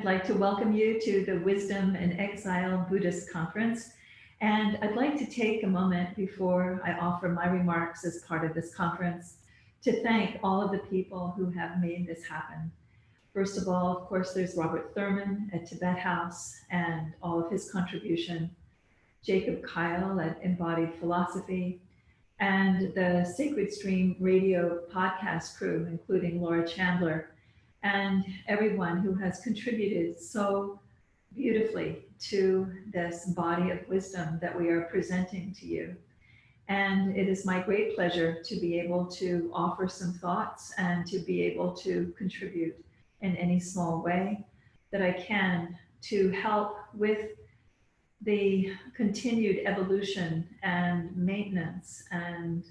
like to welcome you to the Wisdom in Exile Buddhist Conference. And I'd like to take a moment before I offer my remarks as part of this conference to thank all of the people who have made this happen. First of all, of course, there's Robert Thurman at Tibet House and all of his contribution, Jacob Kyle at Embodied Philosophy, and the Sacred Stream radio podcast crew, including Laura Chandler, and everyone who has contributed so beautifully to this body of wisdom that we are presenting to you. And it is my great pleasure to be able to offer some thoughts and to be able to contribute in any small way that I can to help with the continued evolution and maintenance and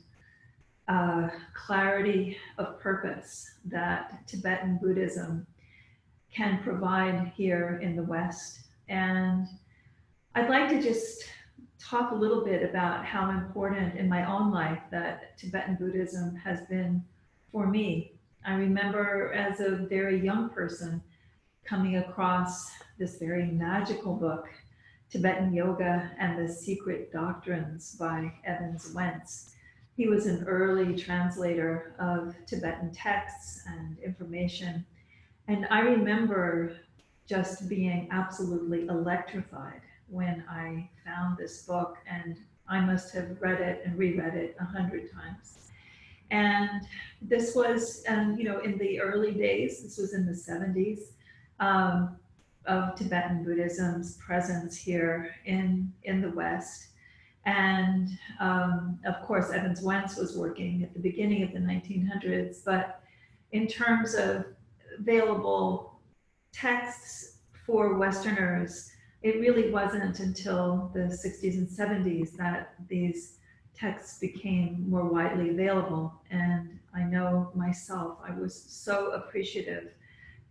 clarity of purpose that Tibetan Buddhism can provide here in the West. And I'd like to just talk a little bit about how important in my own life that Tibetan Buddhism has been for me. I remember as a very young person coming across this very magical book, Tibetan Yoga and the Secret Doctrines by Evans Wentz. He was an early translator of Tibetan texts and information. And I remember just being absolutely electrified when I found this book, and I must have read it and reread it 100 times. And this was, in the early days, this was in the 70s, of Tibetan Buddhism's presence here in the West. And of course, Evans Wentz was working at the beginning of the 1900s, but in terms of available texts for Westerners, it really wasn't until the 60s and 70s that these texts became more widely available. And I know myself, I was so appreciative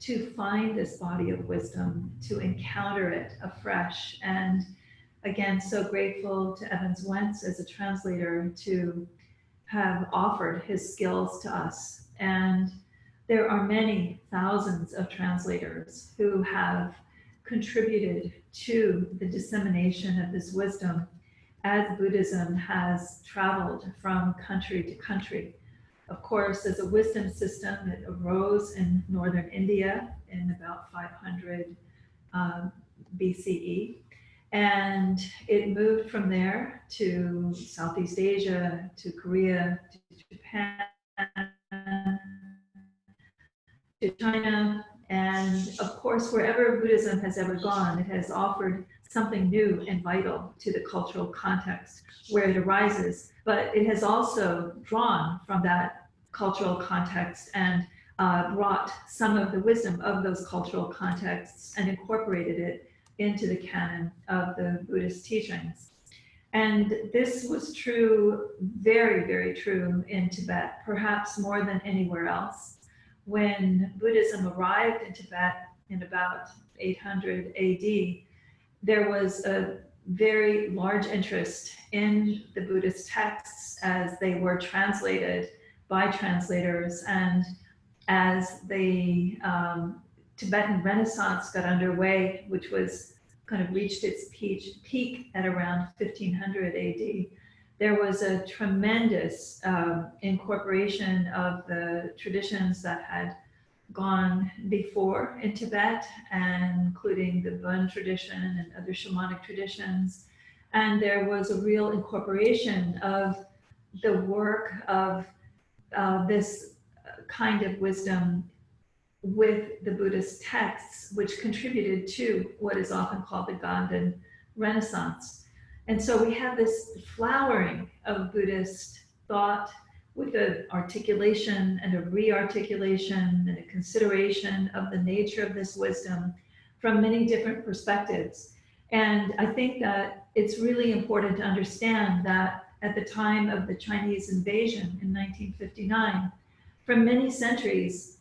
to find this body of wisdom, to encounter it afresh. And again, so grateful to Evans Wentz as a translator to have offered his skills to us. And there are many thousands of translators who have contributed to the dissemination of this wisdom as Buddhism has traveled from country to country. Of course, as a wisdom system, it arose in northern India in about 500 BCE. And it moved from there to Southeast Asia, to Korea, to Japan, to China. And of course, wherever Buddhism has ever gone, it has offered something new and vital to the cultural context where it arises. But it has also drawn from that cultural context and brought some of the wisdom of those cultural contexts and incorporated it into the canon of the Buddhist teachings. And this was true, very, very true in Tibet, perhaps more than anywhere else. When Buddhism arrived in Tibet in about 800 AD, there was a very large interest in the Buddhist texts as they were translated by translators, and as the Tibetan Renaissance got underway, which was kind of reached its peak at around 1500 AD, there was a tremendous incorporation of the traditions that had gone before in Tibet, and including the Bön tradition and other shamanic traditions. And there was a real incorporation of the work of this kind of wisdom with the Buddhist texts, which contributed to what is often called the Ganden Renaissance. And so we have this flowering of Buddhist thought with an articulation and a re-articulation and a consideration of the nature of this wisdom from many different perspectives. And I think that it's really important to understand that at the time of the Chinese invasion in 1959, for many centuries,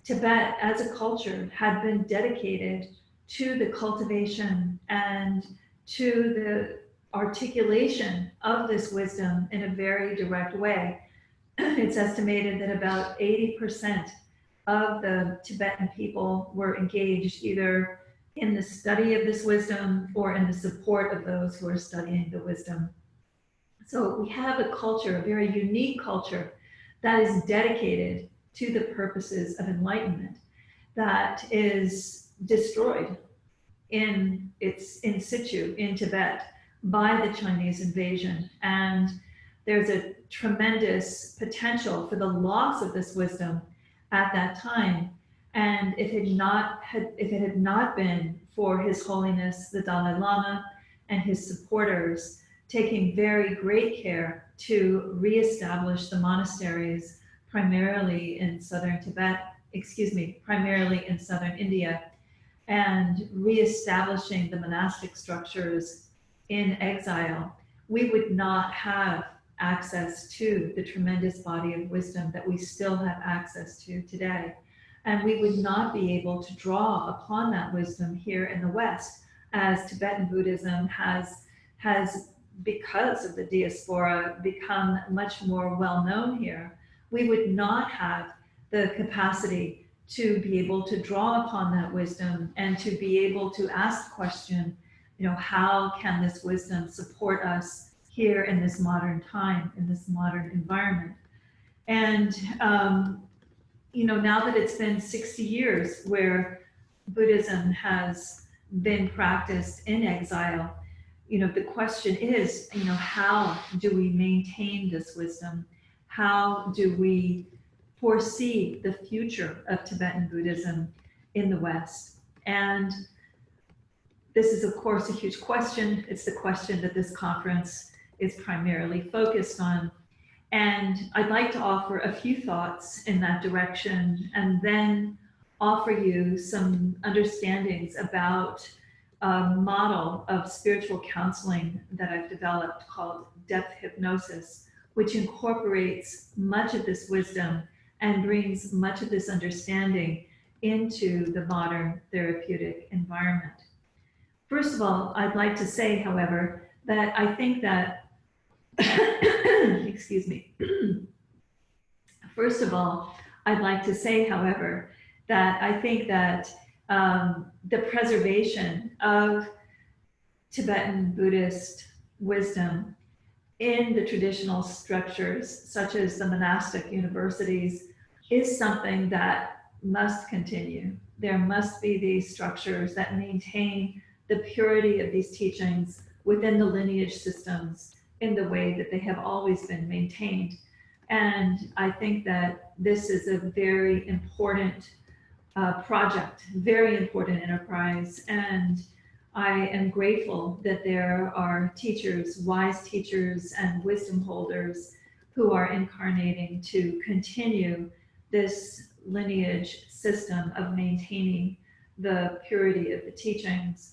Tibet as a culture had been dedicated to the cultivation and to the articulation of this wisdom in a very direct way. It's estimated that about 80% of the Tibetan people were engaged either in the study of this wisdom or in the support of those who are studying the wisdom. So we have a culture, a very unique culture, that is dedicated to the purposes of enlightenment, that is destroyed in its in situ in Tibet by the Chinese invasion. And there's a tremendous potential for the loss of this wisdom at that time. And if it had not been for His Holiness the Dalai Lama and his supporters taking very great care to reestablish the monasteries primarily in southern Tibet, primarily in southern India, and reestablishing the monastic structures in exile, we would not have access to the tremendous body of wisdom that we still have access to today. And we would not be able to draw upon that wisdom here in the West, as Tibetan Buddhism has, because of the diaspora, become much more well-known here. We would not have the capacity to be able to draw upon that wisdom and to be able to ask the question, how can this wisdom support us here in this modern time, in this modern environment? And, now that it's been 60 years where Buddhism has been practiced in exile, the question is, how do we maintain this wisdom? How do we foresee the future of Tibetan Buddhism in the West? And this is, of course, a huge question. It's the question that this conference is primarily focused on. And I'd like to offer a few thoughts in that direction, and then offer you some understandings about a model of spiritual counseling that I've developed called Depth Hypnosis, which incorporates much of this wisdom and brings much of this understanding into the modern therapeutic environment. First of all, I'd like to say, however, that I think that, excuse me. First of all, I'd like to say, however, that I think that the preservation of Tibetan Buddhist wisdom in the traditional structures, such as the monastic universities, is something that must continue. There must be these structures that maintain the purity of these teachings within the lineage systems in the way that they have always been maintained. And I think that this is a very important project, very important enterprise. And I am grateful that there are teachers, wise teachers, and wisdom holders who are incarnating to continue this lineage system of maintaining the purity of the teachings.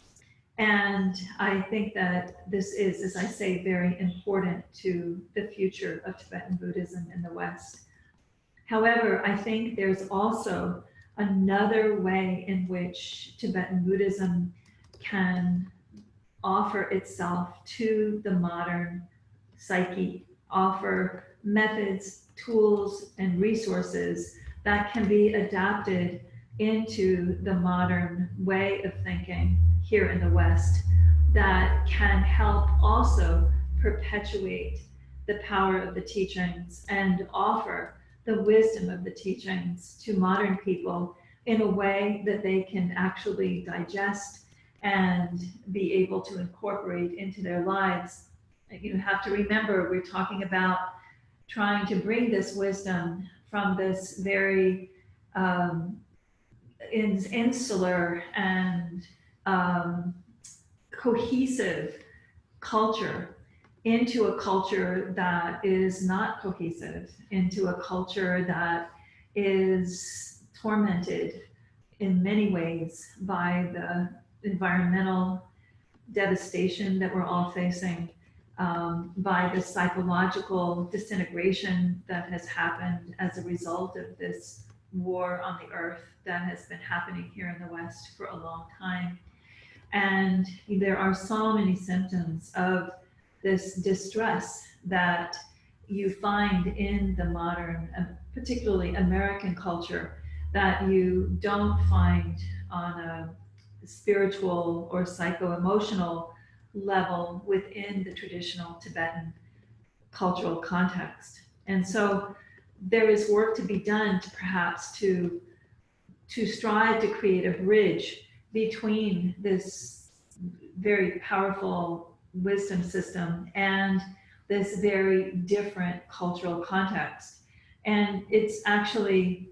And I think that this is, as I say, very important to the future of Tibetan Buddhism in the West. However, I think there's also another way in which Tibetan Buddhism can offer itself to the modern psyche, offer methods, tools, and resources that can be adapted into the modern way of thinking here in the West, that can help also perpetuate the power of the teachings and offer the wisdom of the teachings to modern people in a way that they can actually digest and be able to incorporate into their lives. You have to remember, we're talking about trying to bring this wisdom from this very insular and cohesive culture into a culture that is not cohesive, into a culture that is tormented in many ways by the environmental devastation that we're all facing, by the psychological disintegration that has happened as a result of this war on the earth that has been happening here in the West for a long time. And there are so many symptoms of this distress that you find in the modern, particularly American culture, that you don't find on a spiritual or psycho-emotional level within the traditional Tibetan cultural context. And so there is work to be done to perhaps to strive to create a bridge between this very powerful wisdom system and this very different cultural context. And it's actually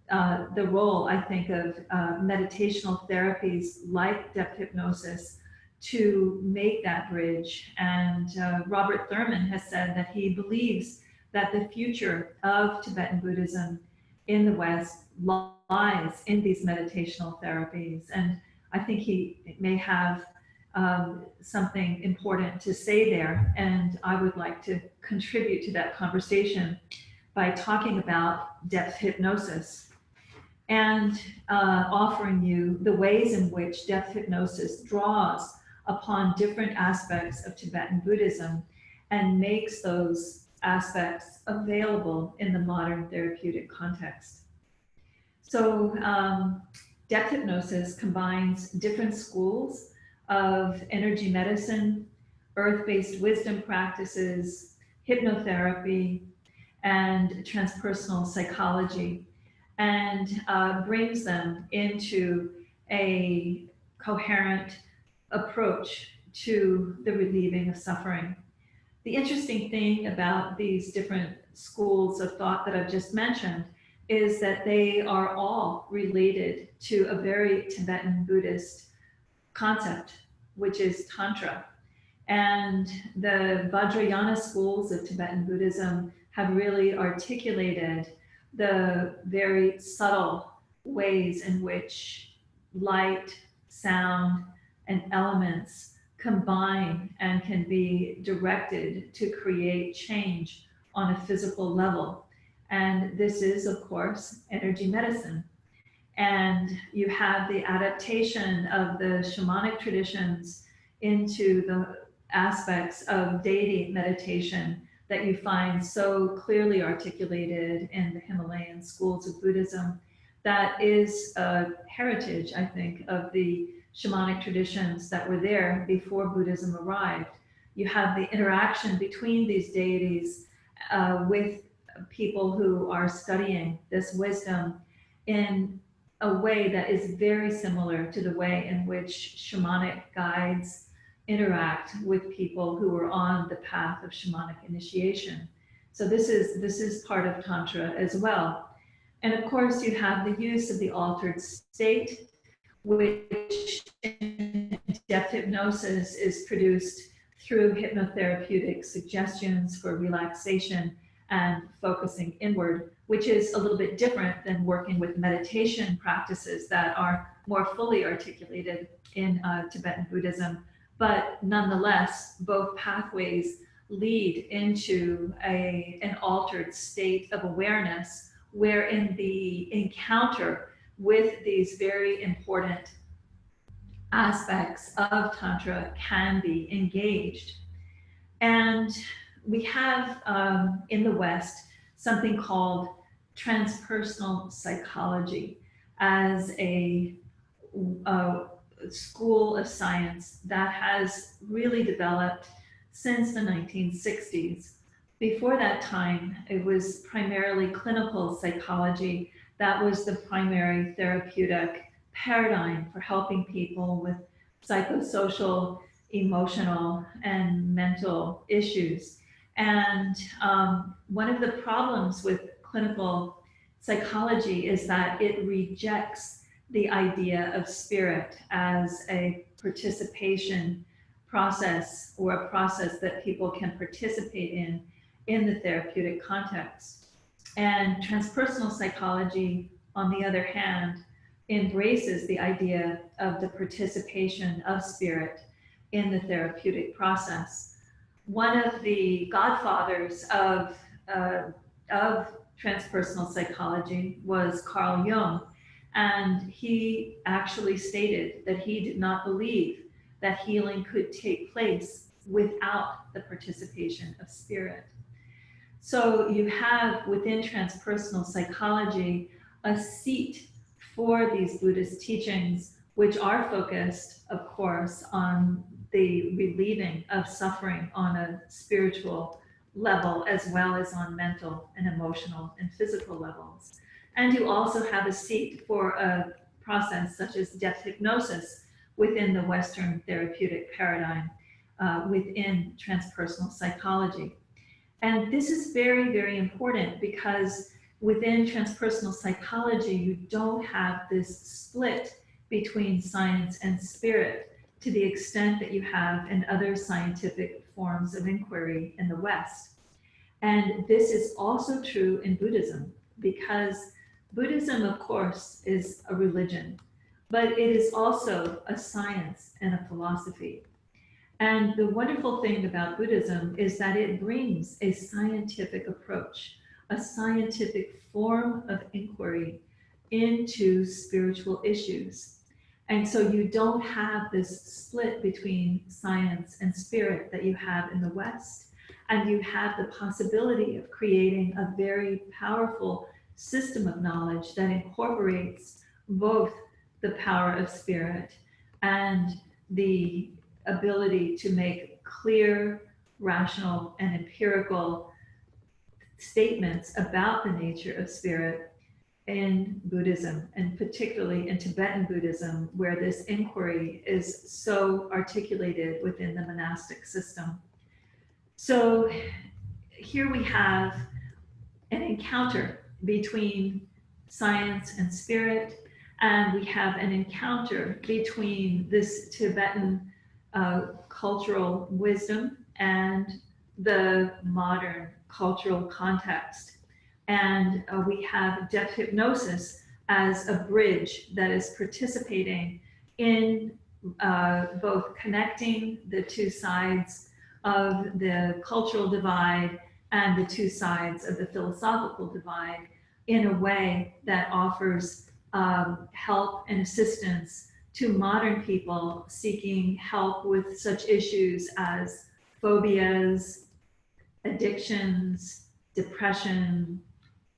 the role, I think, of meditational therapies like depth hypnosis to make that bridge. And Robert Thurman has said that he believes that the future of Tibetan Buddhism in the West lies in these meditational therapies. And I think he may have something important to say there. And I would like to contribute to that conversation by talking about depth hypnosis and offering you the ways in which depth hypnosis draws upon different aspects of Tibetan Buddhism and makes those aspects available in the modern therapeutic context. So depth hypnosis combines different schools of energy medicine, earth-based wisdom practices, hypnotherapy, and transpersonal psychology, and brings them into a coherent approach to the relieving of suffering. The interesting thing about these different schools of thought that I've just mentioned is that they are all related to a very Tibetan Buddhist concept, which is Tantra. And the Vajrayana schools of Tibetan Buddhism have really articulated the very subtle ways in which light, sound, and elements combine and can be directed to create change on a physical level. And this is, of course, energy medicine. And you have the adaptation of the shamanic traditions into the aspects of deity meditation that you find so clearly articulated in the Himalayan schools of Buddhism. That is a heritage, I think, of the shamanic traditions that were there before Buddhism arrived. You have the interaction between these deities with people who are studying this wisdom in a way that is very similar to the way in which shamanic guides interact with people who are on the path of shamanic initiation. So this is part of Tantra as well. And of course, you have the use of the altered state, which in depth hypnosis is produced through hypnotherapeutic suggestions for relaxation and focusing inward, which is a little bit different than working with meditation practices that are more fully articulated in Tibetan Buddhism. But nonetheless, both pathways lead into an altered state of awareness, wherein the encounter with these very important aspects of Tantra can be engaged. And we have in the West something called transpersonal psychology as a school of science that has really developed since the 1960s. Before that time, it was primarily clinical psychology that was the primary therapeutic paradigm for helping people with psychosocial, emotional, and mental issues. And one of the problems with clinical psychology is that it rejects the idea of spirit as a participation process or a process that people can participate in the therapeutic context. And transpersonal psychology, on the other hand, embraces the idea of the participation of spirit in the therapeutic process. One of the godfathers of transpersonal psychology was Carl Jung, and he actually stated that he did not believe that healing could take place without the participation of spirit. So you have within transpersonal psychology a seat for these Buddhist teachings which are focused, of course, on the relieving of suffering on a spiritual level, as well as on mental and emotional and physical levels. And you also have a seat for a process such as depth hypnosis within the Western therapeutic paradigm, within transpersonal psychology. And this is very, very important because within transpersonal psychology, you don't have this split between science and spirit to the extent that you have in other scientific forms of inquiry in the West. And this is also true in Buddhism, because Buddhism, of course, is a religion, but it is also a science and a philosophy. And the wonderful thing about Buddhism is that it brings a scientific approach, a scientific form of inquiry into spiritual issues. And so you don't have this split between science and spirit that you have in the West. And you have the possibility of creating a very powerful system of knowledge that incorporates both the power of spirit and the ability to make clear, rational, and empirical statements about the nature of spirit in Buddhism, and particularly in Tibetan Buddhism, where this inquiry is so articulated within the monastic system. So here we have an encounter between science and spirit, and we have an encounter between this Tibetan cultural wisdom and the modern cultural context. And we have depth hypnosis as a bridge that is participating in both connecting the two sides of the cultural divide and the two sides of the philosophical divide in a way that offers help and assistance to modern people seeking help with such issues as phobias, addictions, depression,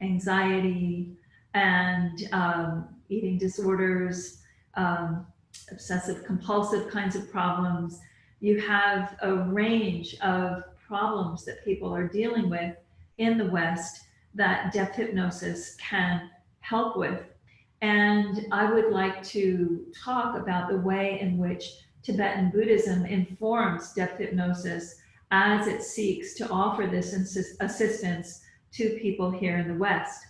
anxiety, and eating disorders, obsessive compulsive kinds of problems. You have a range of problems that people are dealing with in the West that depth hypnosis can help with. And I would like to talk about the way in which Tibetan Buddhism informs depth hypnosis as it seeks to offer this assistance to people here in the West.